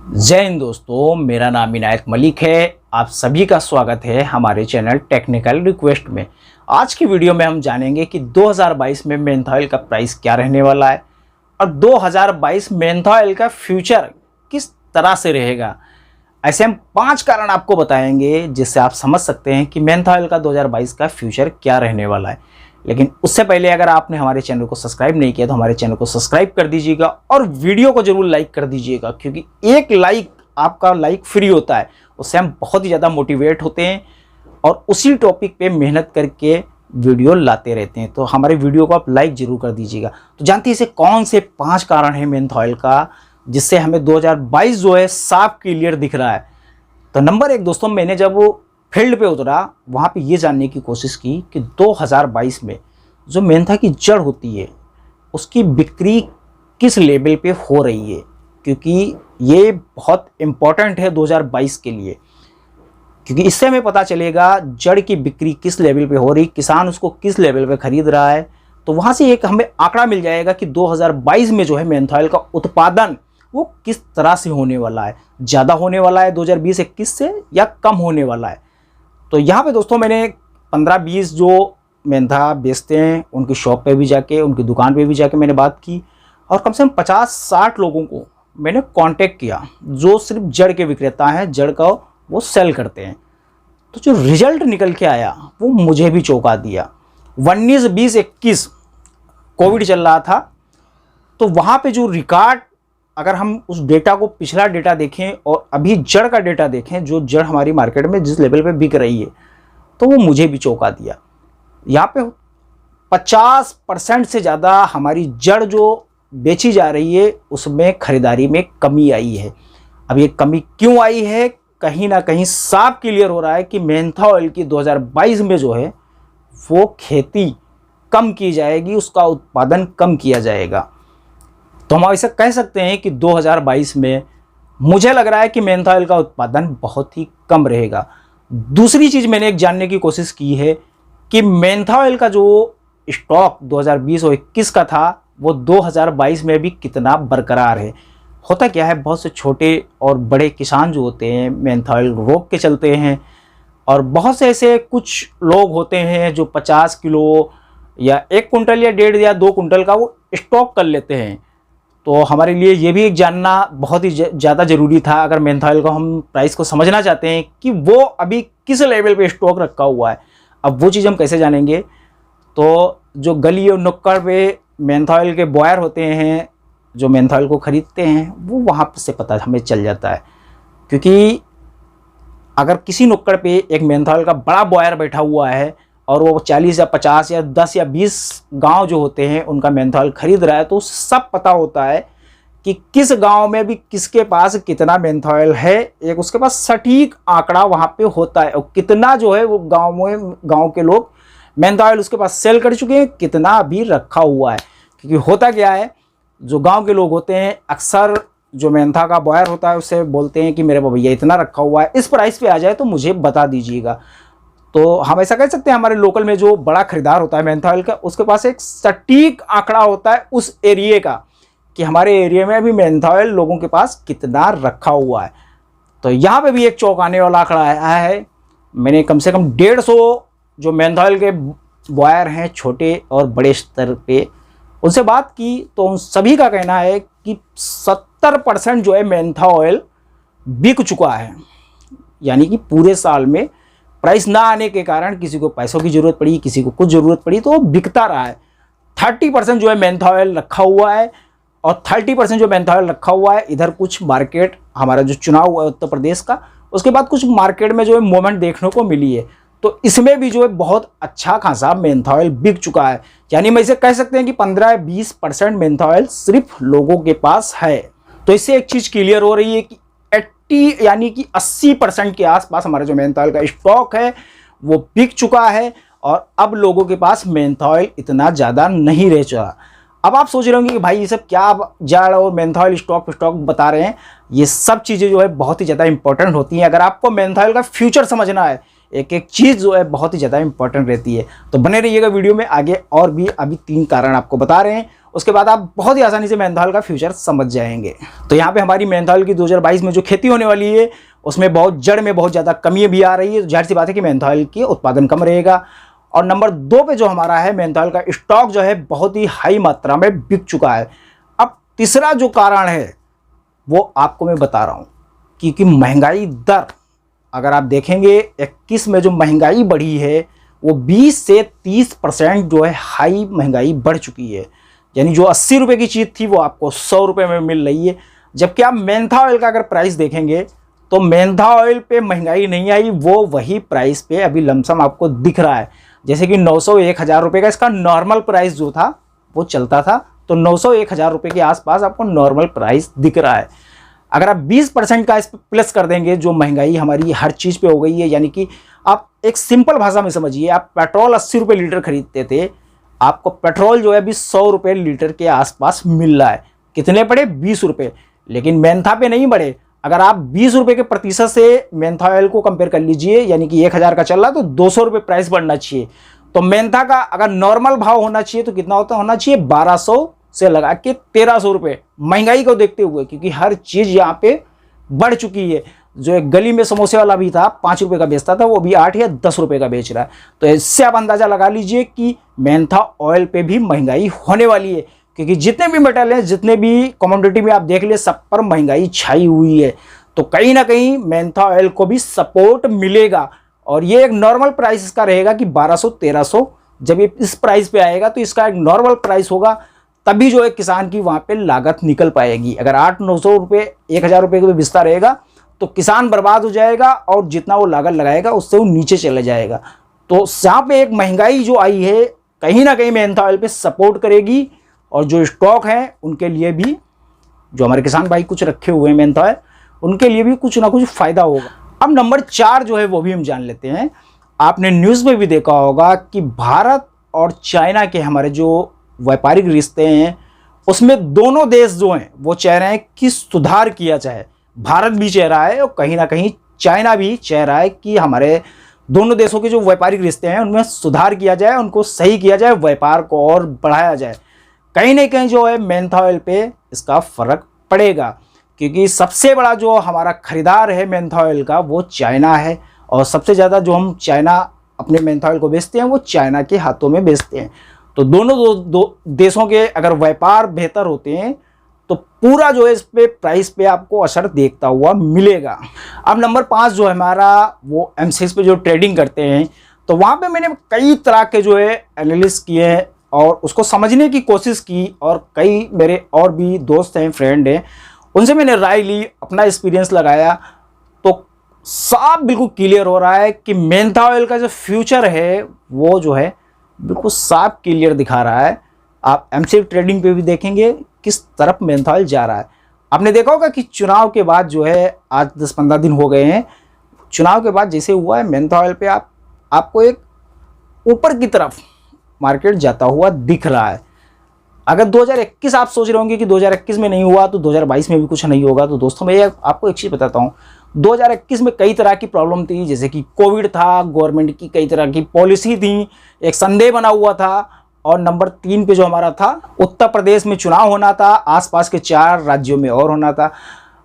जय हिंद दोस्तों, मेरा नाम इनायत मलिक है। आप सभी का स्वागत है हमारे चैनल टेक्निकल रिक्वेस्ट में। आज की वीडियो में हम जानेंगे कि 2022 में मेंथा ऑयल का प्राइस क्या रहने वाला है और 2022 मेंथा ऑयल का फ्यूचर किस तरह से रहेगा। ऐसे हम 5 कारण आपको बताएंगे जिससे आप समझ सकते हैं कि मेंथा ऑयल का 2022 का फ्यूचर क्या रहने वाला है। लेकिन उससे पहले अगर आपने हमारे चैनल को सब्सक्राइब नहीं किया तो हमारे चैनल को सब्सक्राइब कर दीजिएगा और वीडियो को जरूर लाइक कर दीजिएगा, क्योंकि एक लाइक, आपका लाइक फ्री होता है, उससे हम बहुत ही ज़्यादा मोटिवेट होते हैं और उसी टॉपिक पे मेहनत करके वीडियो लाते रहते हैं। तो हमारे वीडियो को आप लाइक जरूर कर दीजिएगा। तो जानते हैं इसे कौन से 5 कारण हैं मेंथा ऑयल का जिससे हमें 2022 जो है साफ क्लियर दिख रहा है। तो नंबर 1 दोस्तों, मैंने जब वो फील्ड पे उतरा वहाँ पे ये जानने की कोशिश की कि 2022 में जो मेंथा की जड़ होती है उसकी बिक्री किस लेवल पे हो रही है, क्योंकि ये बहुत इम्पॉर्टेंट है 2022 के लिए। क्योंकि इससे हमें पता चलेगा जड़ की बिक्री किस लेवल पे हो रही, किसान उसको किस लेवल पे खरीद रहा है। तो वहाँ से एक हमें आंकड़ा मिल जाएगा कि 2022 में जो है मेंथा ऑयल का उत्पादन वो किस तरह से होने वाला है, ज़्यादा होने वाला है 2020-21 से या कम होने वाला है। तो यहाँ पे दोस्तों मैंने 15-20 जो मेंथा बेचते हैं उनकी शॉप पे भी जाके, उनकी दुकान पे भी जाके मैंने बात की और कम से कम 50-60 लोगों को मैंने कांटेक्ट किया जो सिर्फ जड़ के विक्रेता हैं, जड़ का वो सेल करते हैं। तो जो रिजल्ट निकल के आया वो मुझे भी चौंका दिया। 19-20-21 कोविड चल रहा था, तो वहाँ पे जो रिकॉर्ड, अगर हम उस डेटा को, पिछला डेटा देखें और अभी जड़ का डेटा देखें, जो जड़ हमारी मार्केट में जिस लेवल पे बिक रही है, तो वो मुझे भी चौंका दिया। यहाँ पे 50% से ज़्यादा हमारी जड़ जो बेची जा रही है उसमें खरीदारी में कमी आई है। अब ये कमी क्यों आई है, कहीं ना कहीं साफ क्लियर हो रहा है कि मेंथा ऑयल की 2022 में जो है वो खेती कम की जाएगी, उसका उत्पादन कम किया जाएगा। तो हम ऐसा कह सकते हैं कि 2022 में मुझे लग रहा है कि मेंथा ऑयल का उत्पादन बहुत ही कम रहेगा। दूसरी चीज़ मैंने एक जानने की कोशिश की है कि मेंथा ऑयल का जो स्टॉक 2020 और 21 का था वो 2022 में भी कितना बरकरार है। होता क्या है, बहुत से छोटे और बड़े किसान जो होते हैं मेंथा ऑयल रोक के चलते हैं और बहुत से ऐसे कुछ लोग होते हैं जो 50 किलो या 1 कुंटल या 1.5 या 2 कुंटल का वो स्टॉक कर लेते हैं। तो हमारे लिए ये भी एक जानना बहुत ही ज़्यादा ज़रूरी था। अगर मेंथा ऑयल को हम प्राइस को समझना चाहते हैं कि वो अभी किस लेवल पे स्टॉक रखा हुआ है, अब वो चीज़ हम कैसे जानेंगे। तो जो गली और नुक्कड़ पे मेंथा ऑयल के बॉयर होते हैं जो मेंथा ऑयल को ख़रीदते हैं, वो वहाँ से पता हमें चल जाता है। क्योंकि अगर किसी नुक्कड़ पे एक मेंथा ऑयल का बड़ा बॉयर बैठा हुआ है और वो 40 या 50 या 10 या 20 गांव जो होते हैं उनका मेंथा ऑयल खरीद रहा है, तो सब पता होता है कि किस गांव में भी किसके पास कितना मेंथा ऑयल है। एक उसके पास सटीक आंकड़ा वहां पे होता है और कितना जो है वो गांव के लोग मेंथा ऑयल उसके पास सेल कर चुके हैं, कितना अभी रखा हुआ है। क्योंकि होता क्या है, जो गाँव के लोग होते हैं अक्सर जो मेंथा का बॉयर होता है उससे बोलते हैं कि मेरे भैया इतना रखा हुआ है, इस प्राइस पे आ जाए तो मुझे बता दीजिएगा। तो हम ऐसा कह सकते हैं हमारे लोकल में जो बड़ा खरीदार होता है मेंथा ऑयल का, उसके पास एक सटीक आंकड़ा होता है उस एरिया का कि हमारे एरिया में अभी मेंथा ऑयल लोगों के पास कितना रखा हुआ है। तो यहाँ पे भी एक चौंकाने वाला आंकड़ा आया है। मैंने कम से कम 150 जो मेंथा ऑयल के बॉयर हैं छोटे और बड़े स्तर पे, उनसे बात की तो उन सभी का कहना है कि 70% जो है मेंथा ऑयल बिक चुका है। यानी कि पूरे साल में प्राइस ना आने के कारण किसी को पैसों की ज़रूरत पड़ी, किसी को कुछ ज़रूरत पड़ी, तो वो बिकता रहा है। 30% जो है मेंथा ऑयल रखा हुआ है और 30% जो मेंथा ऑयल रखा हुआ है इधर कुछ मार्केट, हमारा जो चुनाव हुआ है उत्तर प्रदेश का, उसके बाद कुछ मार्केट में जो है मूवमेंट देखने को मिली है। तो इसमें भी जो है बहुत अच्छा खासा मेंथा ऑयल बिक चुका है। यानी मैं इसे कह सकते हैं कि 15-20% मेंथा ऑयल सिर्फ लोगों के पास है। तो इससे एक चीज़ क्लियर हो रही है कि 80 यानी कि 80% के आसपास हमारा जो मेंथा ऑयल का स्टॉक है वो बिक चुका है और अब लोगों के पास मेंथा ऑयल इतना ज़्यादा नहीं रह चुका। अब आप सोच रहे होंगे कि भाई ये सब क्या जड़ और मेंथा ऑयल स्टॉक बता रहे हैं। ये सब चीज़ें जो है बहुत ही ज़्यादा इंपॉर्टेंट होती हैं। अगर आपको मेंथा ऑयल का फ्यूचर समझना है, एक एक चीज़ जो है बहुत ही ज़्यादा इंपॉर्टेंट रहती है। तो बने रहिएगा वीडियो में, आगे और भी अभी 3 कारण आपको बता रहे हैं उसके बाद आप बहुत ही आसानी से मेंथा का फ्यूचर समझ जाएंगे। तो यहाँ पे हमारी मेंथा की 2022 में जो खेती होने वाली है उसमें बहुत जड़ में बहुत ज़्यादा कमी भी आ रही है। जाहिर सी बात है कि मेंथा की उत्पादन कम रहेगा। और नंबर 2 पे जो हमारा है मेंथा का स्टॉक जो है बहुत ही हाई मात्रा में बिक चुका है। अब तीसरा जो कारण है वो आपको मैं बता रहा हूँ, क्योंकि महंगाई दर अगर आप देखेंगे 21 में जो महंगाई बढ़ी है वो 20 से 30% जो है हाई महंगाई बढ़ चुकी है। यानी जो 80 रुपये की चीज़ थी वो आपको 100 रुपये में मिल रही है। जबकि आप मेंथा ऑयल का अगर प्राइस देखेंगे तो मेंथा ऑयल पे महंगाई नहीं आई, वो वही प्राइस पे अभी लमसम आपको दिख रहा है। जैसे कि 900-1000 रुपये का इसका नॉर्मल प्राइस जो था वो चलता था, तो 900-1000 रुपये के आसपास आपको नॉर्मल प्राइस दिख रहा है। अगर आप 20% का इस पर प्लस कर देंगे, जो महंगाई हमारी हर चीज़ पे हो गई है, यानी कि आप एक सिंपल भाषा में समझिए, आप पेट्रोल 80 रुपये लीटर खरीदते थे, आपको पेट्रोल जो है अभी 100 रुपये लीटर के आसपास मिल रहा है। कितने बढ़े? 20 रुपये। लेकिन मेंथा पे नहीं बढ़े। अगर आप 20 रुपये के प्रतिशत से मेंथा ऑयल को कंपेयर कर लीजिए, यानी कि 1000 का चल रहा है तो 200 रुपये प्राइस बढ़ना चाहिए। तो मेंथा का अगर नॉर्मल भाव होना चाहिए तो कितना होना चाहिए? 1200 से लगा के 1300 रुपये, महंगाई को देखते हुए, क्योंकि हर चीज़ यहाँ पे बढ़ चुकी है। जो एक गली में समोसे वाला भी था 5 रुपये का बेचता था, वो भी 8 या 10 रुपये का बेच रहा है। तो इससे आप अंदाज़ा लगा लीजिए कि मेंथा ऑयल पे भी महंगाई होने वाली है, क्योंकि जितने भी मेटल हैं, जितने भी कमोडिटी में आप देख लिए, सब पर महंगाई छाई हुई है। तो कहीं ना कहीं मेंथा ऑयल को भी सपोर्ट मिलेगा। और ये एक नॉर्मल प्राइस इसका रहेगा कि 1200-1300। जब ये इस प्राइस पे आएगा तो इसका एक नॉर्मल प्राइस होगा, तभी जो है किसान की वहाँ पे लागत निकल पाएगी। अगर 800-900 रुपये 1000 रुपये का बिस्ता रहेगा तो किसान बर्बाद हो जाएगा, और जितना वो लागत लगाएगा उससे वो नीचे चले जाएगा। तो यहाँ पे एक महंगाई जो आई है कहीं ना कहीं मेंथा ऑयल पे सपोर्ट करेगी, और जो स्टॉक हैं उनके लिए भी, जो हमारे किसान भाई कुछ रखे हुए हैं मेंथा ऑयल, उनके लिए भी कुछ ना कुछ फ़ायदा होगा। अब नंबर 4 जो है वो भी हम जान लेते हैं। आपने न्यूज़ में भी देखा होगा कि भारत और चाइना के हमारे जो व्यापारिक रिश्ते हैं उसमें दोनों देश जो हैं वो चाह रहे हैं कि सुधार किया जाए। भारत भी चाह रहा है और कहीं ना कहीं चाइना भी चाह रहा है कि हमारे दोनों देशों के जो व्यापारिक रिश्ते हैं उनमें सुधार किया जाए, उनको सही किया जाए, व्यापार को और बढ़ाया जाए। कहीं ना कहीं जो है मेंथा ऑयल पे इसका फ़र्क पड़ेगा, क्योंकि सबसे बड़ा जो हमारा खरीदार है मेंथा ऑयल का वो चाइना है, और सबसे ज़्यादा जो हम चाइना अपने मेंथा ऑयल को बेचते हैं वो चाइना के हाथों में बेचते हैं। तो दोनों दो देशों के अगर व्यापार बेहतर होते हैं तो पूरा जो है इस पे प्राइस पे आपको असर देखता हुआ मिलेगा। अब नंबर 5 जो है हमारा वो एमसीएक्स पे जो ट्रेडिंग करते हैं, तो वहाँ पे मैंने कई तरह के जो है एनालिसिस किए हैं और उसको समझने की कोशिश की, और कई मेरे और भी दोस्त हैं, फ्रेंड हैं, उनसे मैंने राय ली, अपना एक्सपीरियंस लगाया, तो साफ बिल्कुल क्लियर हो रहा है कि मेंथा ऑयल का जो फ्यूचर है वो जो है बिल्कुल साफ क्लियर दिखा रहा है। आप एमसीएक्स ट्रेडिंग पे भी देखेंगे किस तरफ मेंथा ऑयल जा रहा है। आपने देखा होगा कि चुनाव के बाद जो है, आज 10-15 दिन हो गए हैं, चुनाव के बाद जैसे हुआ है मेंथा ऑयल पे आपको एक ऊपर की तरफ मार्केट जाता हुआ दिख रहा है। अगर 2021 आप सोच रहे होंगे कि 2021 में नहीं हुआ तो 2022 में भी कुछ नहीं होगा, तो दोस्तों मैं आपको एक चीज़ बताता हूँ। 2021 में कई तरह की प्रॉब्लम थी, जैसे कि कोविड था, गवर्नमेंट की कई तरह की पॉलिसी थी, एक संदेह बना हुआ था, और नंबर 3 पे जो हमारा था, उत्तर प्रदेश में चुनाव होना था, आसपास के 4 राज्यों में और होना था।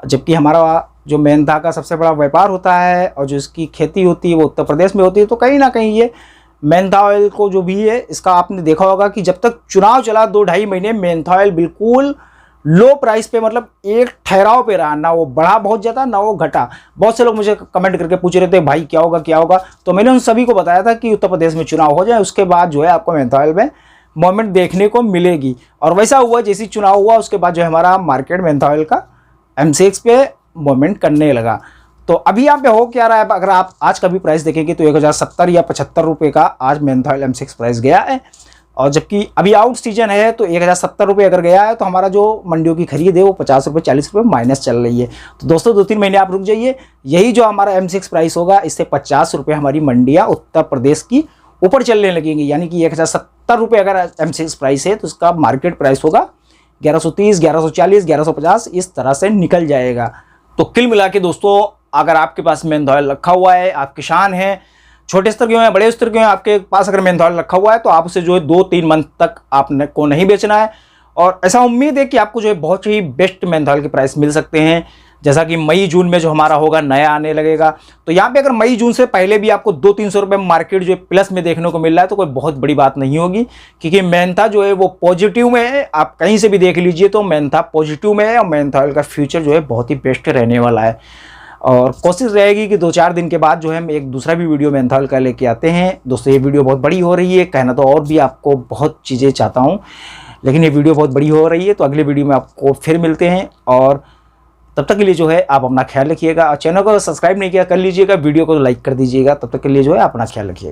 जबकि हमारा जो मेंथा का सबसे बड़ा व्यापार होता है और जो इसकी खेती होती है वो उत्तर प्रदेश में होती है। तो कहीं ना कहीं ये मेंथा ऑयल को जो भी है, इसका आपने देखा होगा कि जब तक चुनाव चला 2-2.5 महीने मेंथा ऑयल बिल्कुल लो प्राइस पे, मतलब एक ठहराव पे रहा, ना वो बढ़ा बहुत ज़्यादा ना वो घटा। बहुत से लोग मुझे कमेंट करके पूछ रहे थे भाई क्या होगा क्या होगा, तो मैंने उन सभी को बताया था कि उत्तर प्रदेश में चुनाव हो जाए उसके बाद जो है आपको मेंथा ऑयल में मूवमेंट देखने को मिलेगी। और वैसा हुआ, जैसे चुनाव हुआ उसके बाद जो है हमारा मार्केट मेंथा ऑयल का एमसीएक्स पे मूवमेंट करने लगा। तो अभी यहाँ पे हो क्या रहा है, अगर आप आज का भी प्राइस देखेंगे तो 1070 या 75 रुपये का आज मेंथा ऑयल एमसीएक्स प्राइस गया है। और जबकि अभी आउट सीजन है तो 1070 रुपये अगर गया है तो हमारा जो मंडियों की खरीद है वो 50 रुपये 40 रुपये माइनस चल रही है। तो दोस्तों 2-3 महीने आप रुक जाइए, यही जो हमारा एमसीएक्स प्राइस होगा इससे 50 रुपये हमारी मंडियाँ उत्तर प्रदेश की ऊपर चलने लगेंगी। यानी कि 1070 रुपये अगर एमसीएक्स प्राइस है तो उसका मार्केट प्राइस होगा 1130, 1140, 1150, इस तरह से निकल जाएगा। तो कुल मिला के दोस्तों, अगर आपके पास मेंथा ऑयल रखा हुआ है, आप किसान हैं, छोटे स्तर के हैं बड़े स्तर के हैं, आपके पास अगर मेंथा ऑयल रखा हुआ है तो आप उसे जो है 2-3 मंथ तक आपने को नहीं बेचना है। और ऐसा उम्मीद है कि आपको जो है बहुत ही बेस्ट मेंथॉल के प्राइस मिल सकते हैं। जैसा कि मई जून में जो हमारा होगा नया आने लगेगा, तो यहाँ पे अगर मई जून से पहले भी आपको 200-300 रुपये मार्केट जो है प्लस में देखने को मिल रहा है तो कोई बहुत बड़ी बात नहीं होगी, क्योंकि मेंथा जो है वो पॉजिटिव में है। आप कहीं से भी देख लीजिए तो मेंथा पॉजिटिव में है और मेंथॉल का फ्यूचर जो है बहुत ही बेस्ट रहने वाला है। और कोशिश रहेगी कि 2-4 दिन के बाद जो है हम एक दूसरा भी वीडियो मेंथॉल का लेके आते हैं। दोस्तों ये वीडियो बहुत बड़ी हो रही है, कहना तो और भी आपको बहुत चीज़ें चाहता हूँ, लेकिन ये वीडियो बहुत बड़ी हो रही है। तो अगले वीडियो में आपको फिर मिलते हैं, और तब तक के लिए जो है आप अपना ख्याल रखिएगा। और चैनल को सब्सक्राइब नहीं किया कर लीजिएगा, वीडियो को लाइक कर दीजिएगा। तब तक के लिए जो है अपना ख्याल रखिएगा।